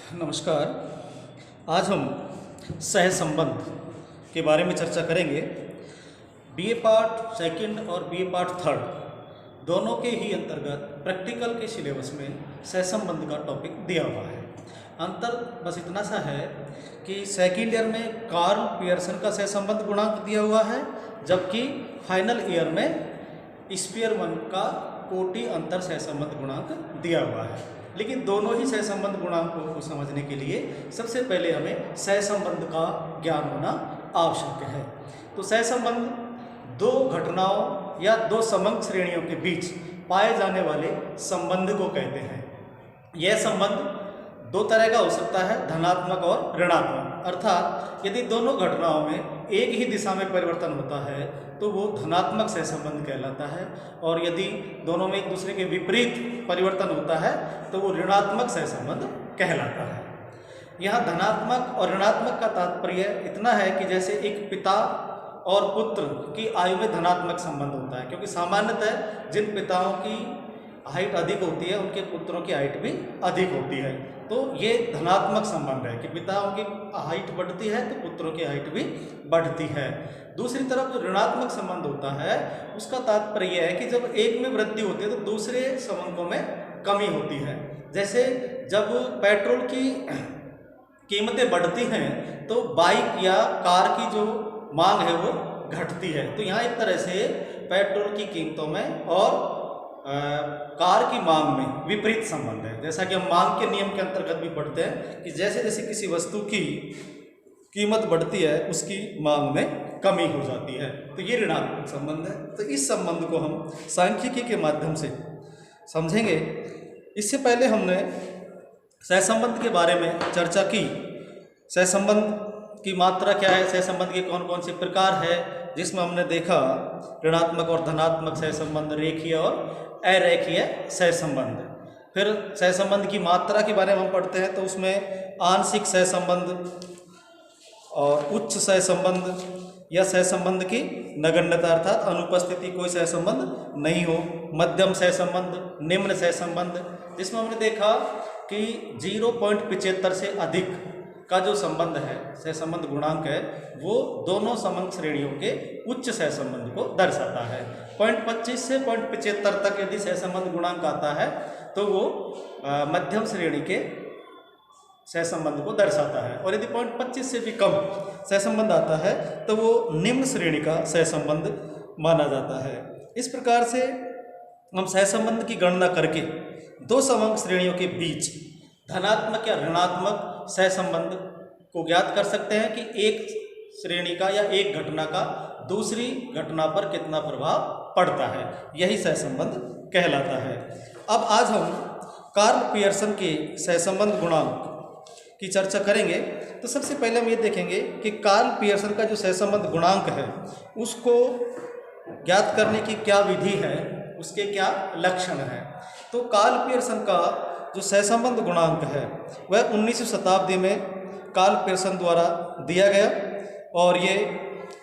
नमस्कार। आज हम सह संबंध के बारे में चर्चा करेंगे। बीए पार्ट सेकंड और बीए पार्ट थर्ड दोनों के ही अंतर्गत प्रैक्टिकल के सिलेबस में सह संबंध का टॉपिक दिया हुआ है। अंतर बस इतना सा है कि सेकंड ईयर में कार्ल पियर्सन का सह संबंध गुणांक दिया हुआ है, जबकि फाइनल ईयर में स्पीयरमैन का कोटि अंतर सहसंबंध गुणांक दिया हुआ है। लेकिन दोनों ही सहसंबंध गुणांकों को समझने के लिए सबसे पहले हमें सहसंबंध का ज्ञान होना आवश्यक है। तो सहसंबंध दो घटनाओं या दो समंक श्रेणियों के बीच पाए जाने वाले संबंध को कहते हैं। यह संबंध दो तरह का हो सकता है, धनात्मक और ऋणात्मक। अर्थात यदि दोनों घटनाओं में एक ही दिशा में परिवर्तन होता है तो वो धनात्मक सहसंबंध कहलाता है, और यदि दोनों में एक दूसरे के विपरीत परिवर्तन होता है तो वो ऋणात्मक सहसंबंध कहलाता है। यहाँ धनात्मक और ऋणात्मक का तात्पर्य इतना है कि जैसे एक पिता और पुत्र की आयु में धनात्मक संबंध होता है, क्योंकि सामान्यतः जिन पिताओं की हाइट अधिक होती है उनके पुत्रों की हाइट भी अधिक होती है। तो ये धनात्मक संबंध है कि पिताओं की हाइट बढ़ती है तो पुत्रों की हाइट भी बढ़ती है। दूसरी तरफ जो ऋणात्मक संबंध होता है उसका तात्पर्य यह है कि जब एक में वृद्धि होती है तो दूसरे संबंधों में कमी होती है। जैसे जब पेट्रोल की कीमतें बढ़ती हैं तो बाइक या कार की जो मांग है वो घटती है। तो यहाँ एक तरह से पेट्रोल की कीमतों में और कार की मांग में विपरीत संबंध है। जैसा कि हम मांग के नियम के अंतर्गत भी पढ़ते हैं कि जैसे जैसे किसी वस्तु की कीमत बढ़ती है उसकी मांग में कमी हो जाती है, तो ये ऋणात्मक संबंध है। तो इस संबंध को हम सांख्यिकी के माध्यम से समझेंगे। इससे पहले हमने सहसंबंध के बारे में चर्चा की। सहसंबंध की मात्रा क्या है, सहसंबंध के कौन कौन से प्रकार है, जिसमें हमने देखा ऋणात्मक और धनात्मक सहसंबंध, रेखीय और अरेखीय सहसंबंध। फिर सहसंबंध की मात्रा के बारे में हम पढ़ते हैं तो उसमें आंशिक सहसंबंध और उच्च सहसंबंध या सहसंबंध की नगण्यता अर्थात अनुपस्थिति, कोई सहसंबंध नहीं हो, मध्यम सहसंबंध, निम्न सहसंबंध, जिसमें हमने देखा कि 0.75 से अधिक का जो संबंध है, सहसंबंध गुणांक है, वो दोनों समंक श्रेणियों के उच्च सहसंबंध को दर्शाता है। 0.25 से 0.75 तक यदि सहसंबंध गुणांक आता है तो वो मध्यम श्रेणी के सहसंबंध को दर्शाता है, और यदि 0.25 से भी कम सहसंबंध आता है तो वो निम्न श्रेणी का सहसंबंध माना जाता है। इस प्रकार से हम सहसंबंध की गणना करके दो समंक श्रेणियों के बीच धनात्मक या ऋणात्मक सहसंबंध को ज्ञात कर सकते हैं कि एक श्रेणी का या एक घटना का दूसरी घटना पर कितना प्रभाव पड़ता है, यही सहसंबंध कहलाता है। अब आज हम कार्ल पियर्सन के सहसंबंध गुणांक की चर्चा करेंगे। तो सबसे पहले हम ये देखेंगे कि कार्ल पियर्सन का जो सहसंबंध गुणांक है उसको ज्ञात करने की क्या विधि है, उसके क्या लक्षण हैं। तो कार्ल पियर्सन का जो सहसंबंध गुणांक है वह 19वीं शताब्दी में कार्ल पियर्सन द्वारा दिया गया, और ये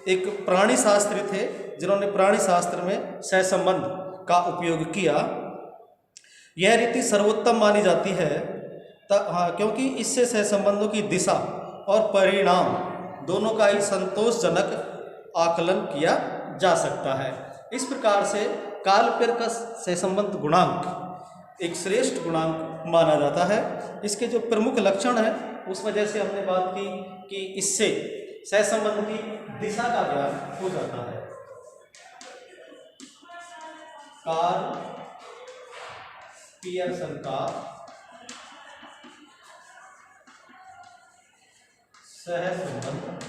एक प्राणी शास्त्री थे जिन्होंने प्राणी शास्त्र में सहसंबंध का उपयोग किया। यह रीति सर्वोत्तम मानी जाती है क्योंकि इससे सहसंबंधों की दिशा और परिणाम दोनों का ही संतोषजनक आकलन किया जा सकता है। इस प्रकार से कार्ल पियर्सन का सहसंबंध गुणांक एक श्रेष्ठ गुणांक माना जाता है। इसके जो प्रमुख लक्षण हैं उस वजह से हमने बात की कि इससे सहसंबंध की दिशा का ज्ञान हो जाता है। कार्ल पियर्सन का सहसंबंध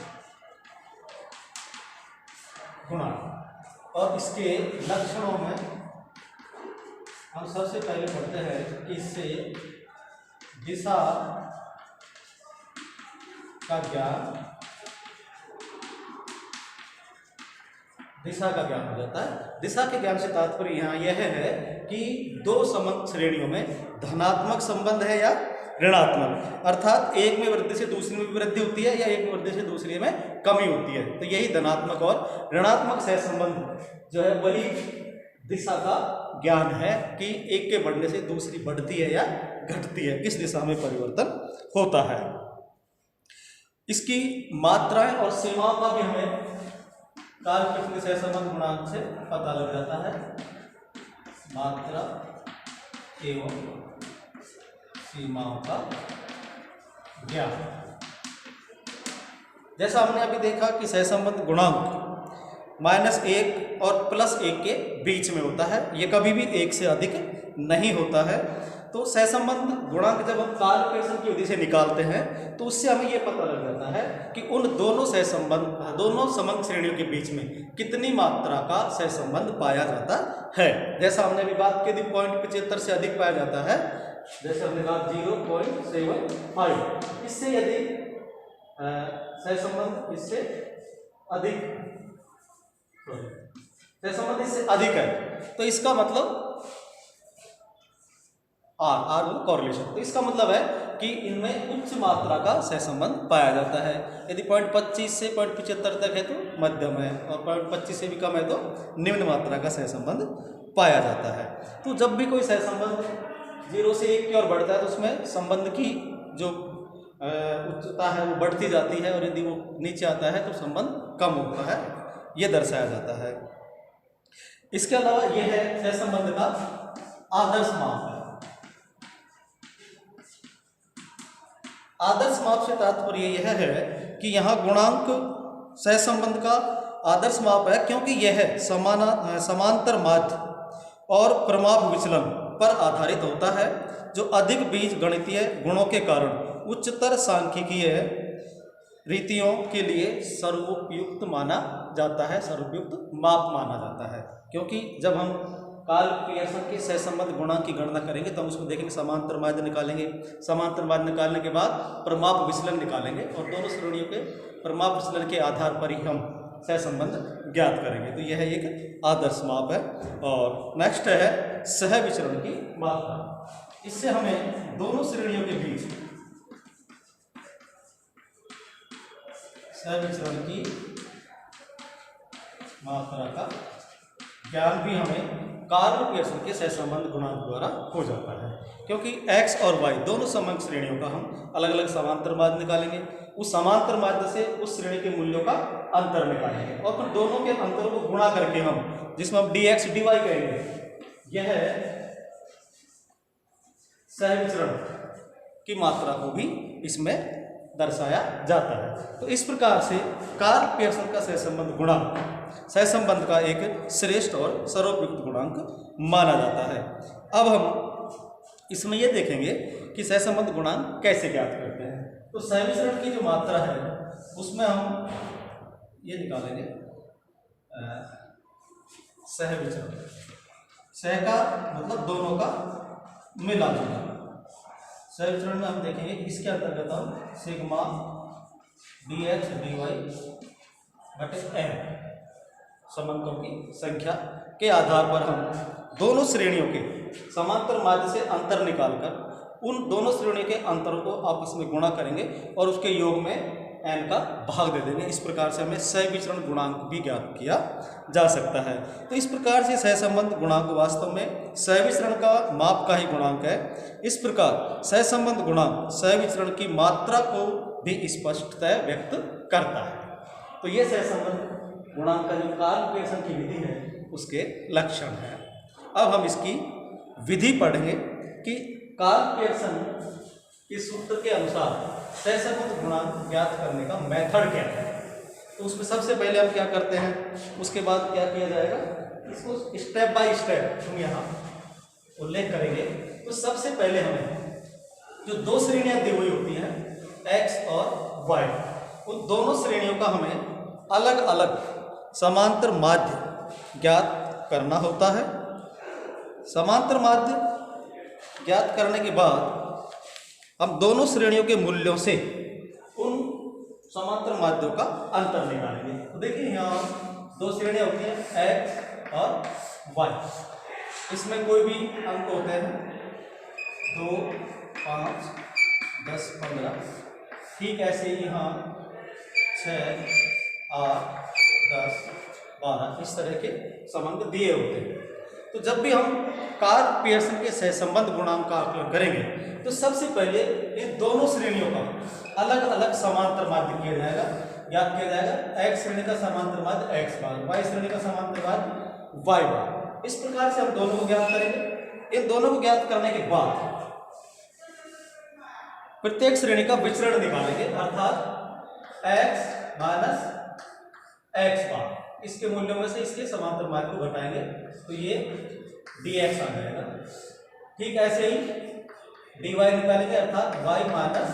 गुणांक, और इसके लक्षणों में हम सबसे पहले पढ़ते हैं कि इससे दिशा का ज्ञान हो जाता है। दिशा के ज्ञान से तात्पर्य यहाँ यह है कि दो समंक श्रेणियों में धनात्मक संबंध है या ऋणात्मक, अर्थात एक में वृद्धि से दूसरी में वृद्धि होती है या एक में वृद्धि से दूसरी में कमी होती है। तो यही धनात्मक और ऋणात्मक सहसंबंध जो है वही दिशा का ज्ञान है कि एक के बढ़ने से दूसरी बढ़ती है या घटती है, किस दिशा में परिवर्तन होता है। इसकी मात्राएं और सीमाओं का भी हमें कार्य सहसंबंध गुणांक से पता लग जाता है। मात्रा एवं सीमाओं का ज्ञान। जैसा हमने अभी देखा कि सहसंबंध गुणांक -1 और +1 के बीच में होता है, ये कभी भी 1 से अधिक नहीं होता है। तो सहसंबंध गुणांक जब हम कार्य की विधि से निकालते हैं तो उससे हमें ये पता लग जाता है कि उन दोनों समंग श्रेणियों के बीच में कितनी मात्रा का सहसंबंध पाया जाता है। जैसा हमने अभी बात की थी 0.75 से अधिक पाया जाता है, जैसे हमने कहा 0.75, इससे यदि सहसंबंध इससे अधिक है तो इसका मतलब आर कॉरिलेशन, तो इसका मतलब है कि इनमें उच्च मात्रा का सहसंबंध पाया जाता है। यदि 0.25 से 0.75 तक है तो मध्यम है, और 0.25 से भी कम है तो निम्न मात्रा का सहसंबंध पाया जाता है। तो जब भी कोई सहसंबंध 0 से 1 की ओर बढ़ता है तो उसमें संबंध की जो उच्चता है वो बढ़ती जाती है, और यदि वो नीचे आता है तो संबंध कम होता है, ये दर्शाया जाता है। इसके अलावा यह है सहसंबंध का आदर्श माप। आदर्श माप से तात्पर्य यह है कि यहाँ गुणांक सहसंबंध का आदर्श माप है, क्योंकि यह समांतर माध्य और प्रमाप विचलन पर आधारित होता है, जो अधिक बीज गणितीय गुणों के कारण उच्चतर सांख्यिकीय रीतियों के लिए सर्वोपयुक्त माना जाता है, सर्वोपयुक्त माप माना जाता है। क्योंकि जब हम कार्ल पियर्सन के सहसंबंध गुणांक की गणना करेंगे तो हम उसको देखेंगे, समांतर माध्य निकालेंगे, समांतर माध्य निकालने के बाद प्रमाप विचलन निकालेंगे, और दोनों श्रेणियों के प्रमाप विचलन के आधार पर ही हम सहसंबंध ज्ञात करेंगे। तो यह एक आदर्श माप है। और नेक्स्ट है सह विचरण की मात्रा। इससे हमें दोनों श्रेणियों के बीच सह विचरण की मात्रा का ज्ञान भी हमें कार्ल पियर्सन के सहसंबंध गुणांक द्वारा हो जाता है। क्योंकि x और y दोनों समंग श्रेणियों का हम अलग अलग समांतर माध्य निकालेंगे, उस समांतर माध्य से उस श्रेणी के मूल्यों का अंतर निकालेंगे, और फिर दोनों के अंतर को गुणा करके हम, जिसमें हम dx dy कहेंगे, यह सहविचरण की मात्रा को भी इसमें दर्शाया जाता है। तो इस प्रकार से कार्ल पियर्सन का सहसंबंध गुणांक सहसंबंध का एक श्रेष्ठ और सर्वोपयुक्त गुणांक माना जाता है। अब हम इसमें यह देखेंगे कि सहसंबंध गुणांक कैसे ज्ञात करते हैं। तो सहविचरण की जो मात्रा है उसमें हम ये निकालेंगे सहविचरण, सह का मतलब दोनों का मिला जुला। सहविचरण में हम देखेंगे इसके अंतर्गत हम सिग्मा dx dy बटे n समंकों की संख्या के आधार पर हम दोनों श्रेणियों के समांतर माध्य से अंतर निकालकर उन दोनों श्रेणियों के अंतर को आपस में गुणा करेंगे और उसके योग में n का भाग दे देंगे। इस प्रकार से हमें सहविचरण गुणांक भी ज्ञात किया जा सकता है। तो इस प्रकार से सहसंबंध गुणांक वास्तव में सहविचरण का माप का ही गुणांक है। इस प्रकार सहसंबंध गुणांक सहविचरण की मात्रा को भी स्पष्टतः व्यक्त करता है। तो ये सहसंबंध गुणांक का जो कार्ल पियर्सन की विधि है उसके लक्षण हैं। अब हम इसकी विधि पढ़ेंगे कि कार्ल पियर्सन इस सूत्र के अनुसार सहसंबंध गुणांक ज्ञात करने का मेथड क्या है। तो उसमें सबसे पहले हम क्या करते हैं, उसके बाद क्या किया जाएगा, इसको स्टेप बाय स्टेप हम यहाँ उल्लेख करेंगे। तो सबसे पहले हमें जो दो श्रेणियाँ दी हुई होती हैं x और y, उन दोनों श्रेणियों का हमें अलग अलग समांतर माध्य ज्ञात करना होता है। समांतर माध्य ज्ञात करने के बाद हम दोनों श्रेणियों के मूल्यों से उन समांतर माध्यों का अंतर निकालेंगे। तो देखिए यहाँ दो श्रेणियाँ होती हैं x और y, इसमें कोई भी अंक होते हैं 2, 5, 10, 15, ठीक ऐसे ही यहाँ 6, 8, 10, 12 इस तरह के संबंध दिए होते हैं। तो जब भी हम कार्ल पियर्सन के सहसंबंध गुणांक का आकलन करेंगे तो सबसे पहले इन दोनों श्रेणियों का अलग अलग समांतर माध्य किया जाएगा, याद किया जाएगा। x श्रेणी का समांतर माध्य x बार, y श्रेणी का समांतर माध्य y बार। इस प्रकार से हम दोनों को ज्ञात करेंगे। इन दोनों को ज्ञात करने के बाद प्रत्येक श्रेणी का विचरण निकालेंगे, अर्थात x माइनस x बार, इसके मूल्यों में से इसके समांतर माध्य को घटाएंगे तो ये dx आ जाएगा। ठीक ऐसे ही dy निकालेंगे, अर्थात y माइनस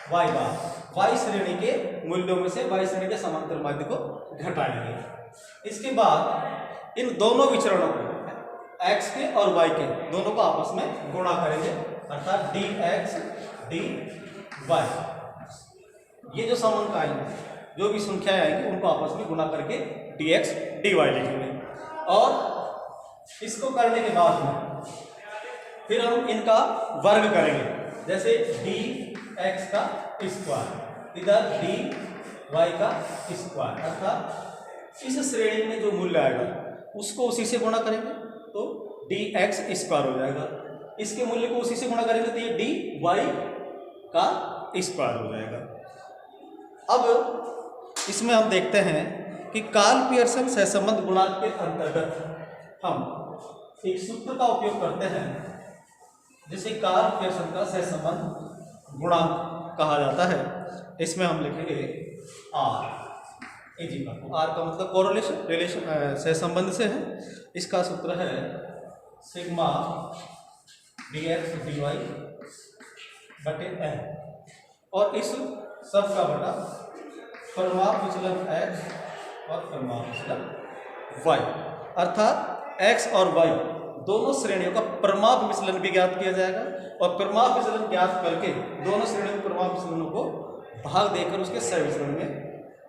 y बार, y श्रेणी के मूल्यों में से y श्रेणी के समांतर माध्य को घटाएंगे। इसके बाद इन दोनों विचरणों को x के और y के दोनों को आपस में गुणा करेंगे, अर्थात dx dy। ये जो समांक आएंगे, जो भी संख्याएं आएंगी उनको आपस में गुणा करके dx dy लिखेंगे। और इसको करने के बाद में फिर हम इनका वर्ग करेंगे, जैसे dx का स्क्वायर, इधर dy का स्क्वायर, अर्थात इस श्रेणी में जो मूल्य आएगा उसको उसी से गुणा करेंगे तो dx स्क्वायर हो जाएगा। इसके मूल्य को उसी से गुणा करेंगे तो ये dy का स्क्वायर हो जाएगा। अब इसमें हम देखते हैं कि कार्ल पियर्सन सहसंबंध गुणांक के अंतर्गत हम एक सूत्र का उपयोग करते हैं जिसे कार्ल पियर्सन का सहसंबंध गुणांक कहा जाता है। इसमें हम लिखेंगे R का मतलब कोरिलेशन, रिलेशन, सहसंबंध से है। इसका सूत्र है सिग्मा dx dy बटे n, और इस सब का बटा परिमाप विचलन x और परिमाप विचलन y, अर्थात x और y दोनों श्रेणियों का परिमाप विचलन भी ज्ञात किया जाएगा, और परिमाप विचलन ज्ञात करके दोनों श्रेणियों के परिमाप विचलनों को भाग देकर उसके सह विचलन में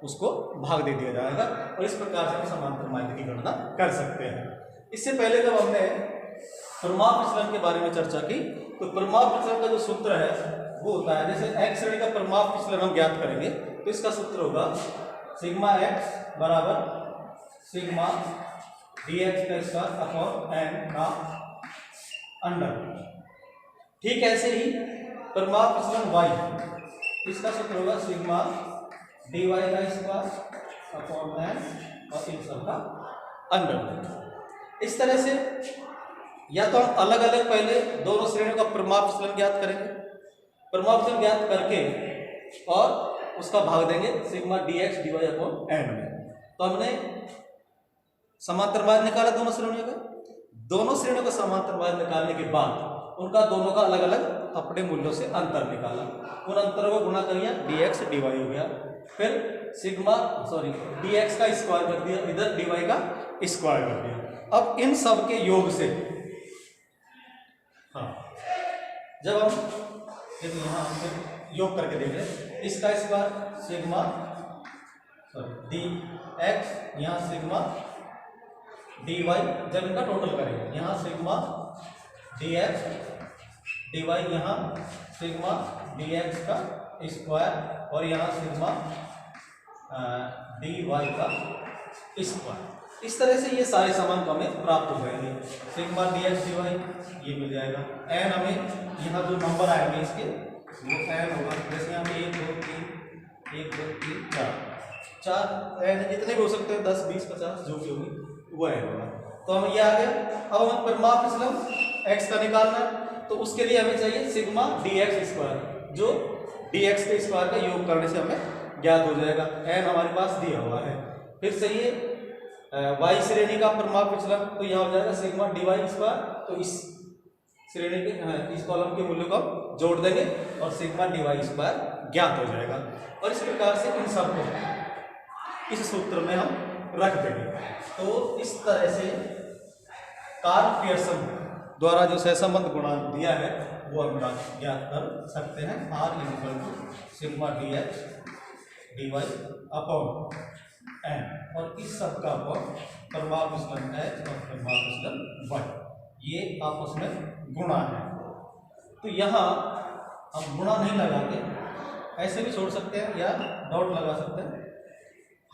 उसको भाग दे दिया जाएगा, और इस प्रकार से हम समांतर माध्य की गणना कर सकते हैं। इससे पहले जब हमने परिमाप विचलन के बारे में चर्चा की तो परिमाप विचलन का जो सूत्र है वो होता है, जैसे x श्रेणी का परिमाप विचलन हम ज्ञात करेंगे तो इसका सूत्र होगा सिग्मा x बराबर सिग्मा dx का स्क्वायर अपॉन n का अंडर। ठीक ऐसे ही परिमाप विचलन y, इसका सूत्र होगा सिग्मा dy का स्क्वायर अपॉन n और इन सब का अंडर। इस तरह से या तो हम अलग अलग पहले दोनों श्रेणियों का परिमाप विचलन ज्ञात करेंगे, परिमाप विचलन ज्ञात करके और उसका भाग देंगे sigma dx dy upon n में। तो हमने समांतर माध्य निकाला दोनों श्रेणियों का, दोनों श्रेणियों का समांतर माध्य निकालने के बाद उनका दोनों का अलग अलग अपने मूल्यों से अंतर निकाला, उन अंतरों को गुणा कर दिया dx dy हो गया, फिर सिग्मा dx का स्क्वायर कर दिया, इधर dy का स्क्वायर कर दिया। अब इन सब के योग से जब हम यहाँ योग करके देख रहे, इसका स्क्वायर सिग्मा dx, यहाँ सिग्मा dy, जब इनका टोटल करेंगे यहाँ सिग्मा dx dy, यहाँ सिग्मा dx का स्क्वायर और यहाँ सिग्मा dy का स्क्वायर। इस तरह से ये सारे समांक हमें प्राप्त हो जाएंगे। सिग्मा dx dy ये मिल जाएगा, n हमें यहाँ जो नंबर आएंगे इसके वो n होगा, जैसे यहाँ पे 1 2 3 4 n जितने भी हो सकते हैं 10 20 50 जो भी होगी वो n होगा। तो हम ये आ गया। अब हमें परिमाप विचलन x का निकालना है तो उसके लिए हमें चाहिए सिग्मा dx स्क्वायर, जो dx के स्क्वायर का योग करने से हमें ज्ञात हो जाएगा। n हमारे पास दिया हुआ है। फिर से ये y श्रेणी का परिमाप विचलन, तो यह हो जाएगा सिग्मा dy स्क्वायर, तो इस श्रेणी के इस कॉलम के मूल्य को जोड़ देंगे और सिग्मा dy स्क्वायर ज्ञात हो जाएगा। और इस प्रकार से इन सब को इस सूत्र में हम रख देंगे। तो इस तरह से कार्ल पियर्सन द्वारा जो सहसंबंध गुणांक दिया है वो हम ज्ञात कर सकते हैं। r sigma dx dy upon n, और इस सब का अपॉन परिमाप विचलन h और परिमाप विचलन y, ये आपस में गुणा है। तो यहाँ हम गुणा नहीं लगा के ऐसे भी छोड़ सकते हैं या डॉट लगा सकते हैं।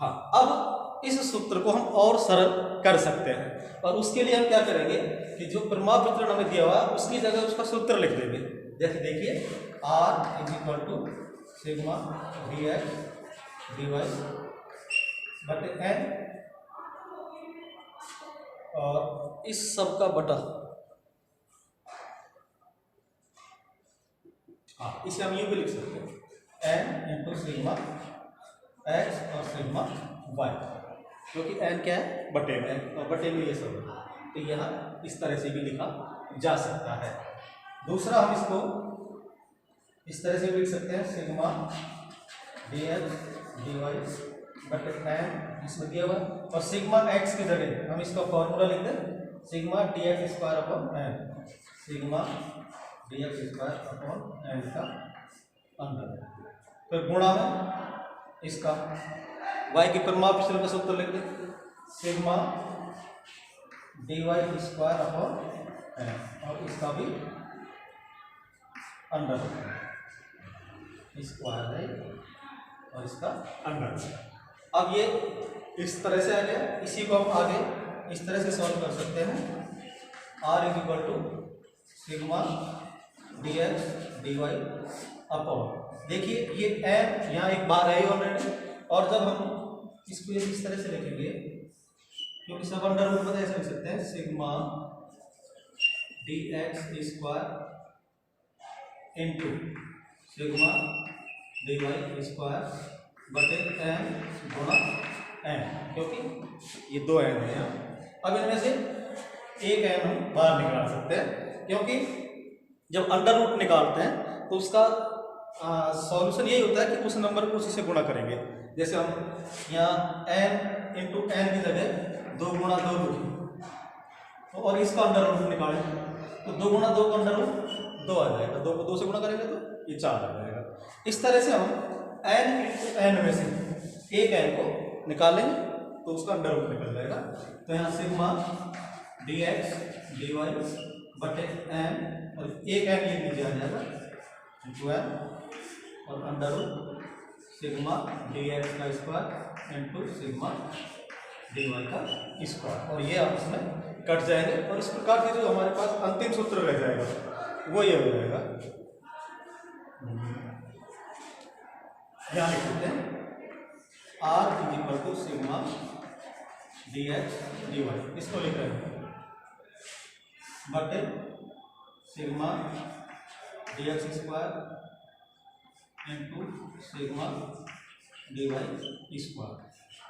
हाँ, अब इस सूत्र को हम और सरल कर सकते हैं, और उसके लिए हम क्या करेंगे कि जो परिमाप वितरण हमें दिया हुआ उसकी जगह उसका सूत्र लिख देंगे। जैसे देखिए R is equal to sigma dx dy बटे n, और इस सब का बटा, इसे हम यूं भी लिख सकते हैं n इंटू सिग्मा x और सिग्मा y, क्योंकि n क्या है बटे में, और बटे में ये सब है, तो यह इस तरह से भी लिखा जा सकता है। दूसरा हम इसको इस तरह से भी लिख सकते हैं सिग्मा dx dy बटे n इसमें दिया हुआ, और सिग्मा x की जगह हम इसका फॉर्मूला लिख दें sigma dx square upon n, sigma dx square upon n का अंडर, फिर गुणा में इसका y की परिमाप विचलन का सूत्र लिख दें sigma dy square upon n, और इसका भी अंडर स्क्वायर है और इसका अंडर। अब ये इस तरह से आ गया, इसी को हम आगे इस तरह से सॉल्व कर सकते हैं r is equal to sigma dx dy upon, देखिए ये n यहाँ एक बार है ऑलरेडी, और जब हम इसको इस तरह से लिखेंगे क्योंकि सब अंडर रूट में ऐसे लिख सकते हैं sigma dx square into sigma dy square बटे n गुणा n, क्योंकि ये दो n है यहाँ। अब इनमें से एक n हम बाहर निकाल सकते हैं, क्योंकि जब अंडर रूट निकालते हैं तो उसका सॉल्यूशन यही होता है कि उस नंबर को उसी से गुणा करेंगे। जैसे हम यहाँ n इंटू n की जगह 2 गुणा 2 लिखें और इसका अंडर रूट निकालें तो 2 गुणा 2 का अंडर रूट 2 आ जाएगा, 2 को 2 से गुणा करेंगे तो ये 4 आ जाएगा। इस तरह से हम n इंटू n में से एक n को निकालेंगे तो उसका अंडर रूट निकल जाएगा। तो यहाँ सिग्मा dx dy बटे n, और एक n ये नीचे आ जाएगा इंटू n, और अंडर रूट सिग्मा dx का स्क्वायर इंटू सिग्मा dy का स्क्वायर, और ये आपस में कट जाएंगे, और इस प्रकार से जो हमारे पास अंतिम सूत्र रह जाएगा वो ये हो जाएगा, यहाँ लिख सकते हैं r is equal to sigma dx dy, इसको लिख रहे हैं बटे sigma dx square into sigma dy square,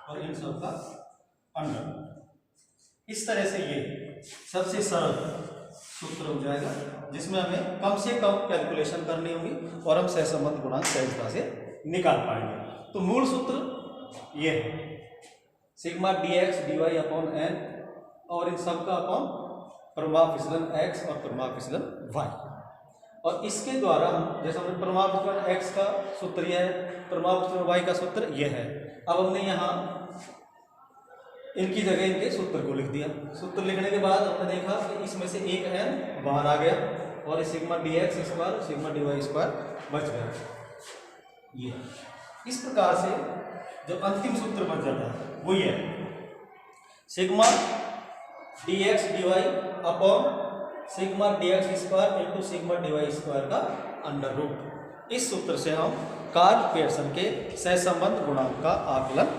और इन सब का अंडर। इस तरह से ये सबसे सरल सूत्र हो जाएगा, जिसमें हमें कम से कम कैलकुलेशन करनी होगी और हम सहसंबंध गुणांक सहजता से निकाल पाएंगे। तो मूल सूत्र ये है sigma dx dy upon n, और इन सब का अपॉन परिमाप विचलन x और परिमाप विचलन y, और इसके द्वारा हम जैसे हमने परिमाप विचलन x का सूत्र यह है, परिमाप विचलन y का सूत्र यह है। अब हमने यहाँ इनकी जगह इनके सूत्र को लिख दिया। सूत्र लिखने के बाद हमने देखा कि इसमें से एक n बाहर आ गया और sigma dx square sigma dy square बच गया। ये इस प्रकार से जो अंतिम सूत्र बन जाता है वो ये sigma dx dy upon sigma dx square into sigma dy square का अंडर रूट। इस सूत्र से हम कार्ल पियर्सन के सहसंबंध गुणांक का आकलन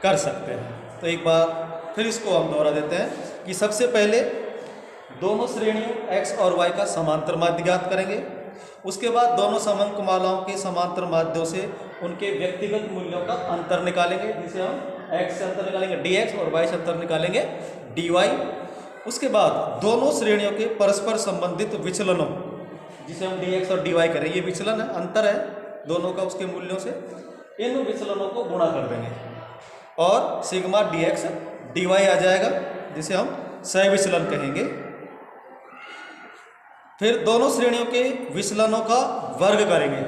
कर सकते हैं। तो एक बार फिर इसको हम दोहरा देते हैं कि सबसे पहले दोनों श्रेणियों x और y का समांतर माध्य ज्ञात करेंगे। उसके बाद दोनों समअंकमालाओं के समांतर माध्यों से उनके व्यक्तिगत मूल्यों का अंतर निकालेंगे, जिसे हम x से अंतर निकालेंगे dx और y से अंतर निकालेंगे dy। उसके बाद दोनों श्रेणियों के परस्पर संबंधित विचलनों, जिसे हम dx और dy करें, ये विचलन है, अंतर है दोनों का उसके मूल्यों से, इन विचलनों को गुणा कर देंगे और सिग्मा dx dy आ जाएगा, जिसे हम सहविचलन कहेंगे। फिर दोनों श्रेणियों के विचलनों का वर्ग करेंगे,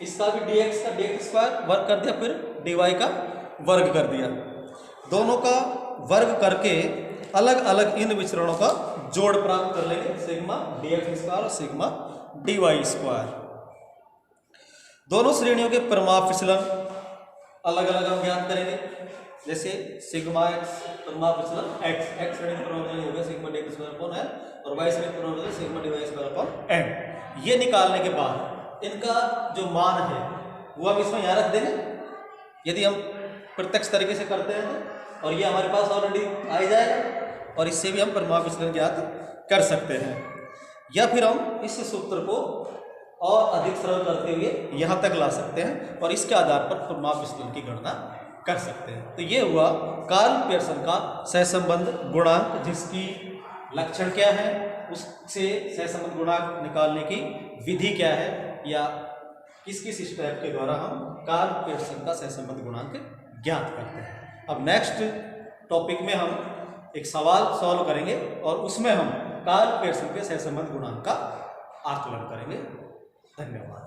इसका भी dx का dx स्क्वायर वर्ग कर दिया, फिर dy का वर्ग कर दिया। दोनों का वर्ग करके अलग अलग इन विचलनों का जोड़ प्राप्त कर लेंगे, सिग्मा dx स्क्वायर और सिग्मा dy स्क्वायर। दोनों श्रेणियों के परिमाप विचलन अलग अलग हम ज्ञात करेंगे, जैसे सिग्मा एक्स परिमाप विचलन एक्स, एक्स गणित परिमाप हो गया sigma D square upon N, और वाई गणित परिमाप sigma D Y square upon N. ये निकालने के बाद इनका जो मान है वो हम इसमें यहाँ रख देंगे यदि हम प्रत्यक्ष तरीके से करते हैं तो, और ये हमारे पास ऑलरेडी आ ही जाएगा, और इससे भी हम परिमाप विचलन ज्ञात कर सकते हैं। या फिर हम इस सूत्र को और अधिक सरल करते हुए यहाँ तक ला सकते हैं और इसके आधार पर परिमाप विचलन की गणना कर सकते हैं। तो ये हुआ कार्ल पियर्सन का सहसंबंध गुणांक, जिसकी लक्षण क्या है, उससे सहसंबंध गुणांक निकालने की विधि क्या है, या किस किस स्टेप के द्वारा हम कार्ल पियर्सन का सहसंबंध गुणांक ज्ञात करते हैं। अब नेक्स्ट टॉपिक में हम एक सवाल सॉल्व करेंगे और उसमें हम कार्ल पियर्सन के सहसंबंध गुणांक का आकलन करेंगे। धन्यवाद।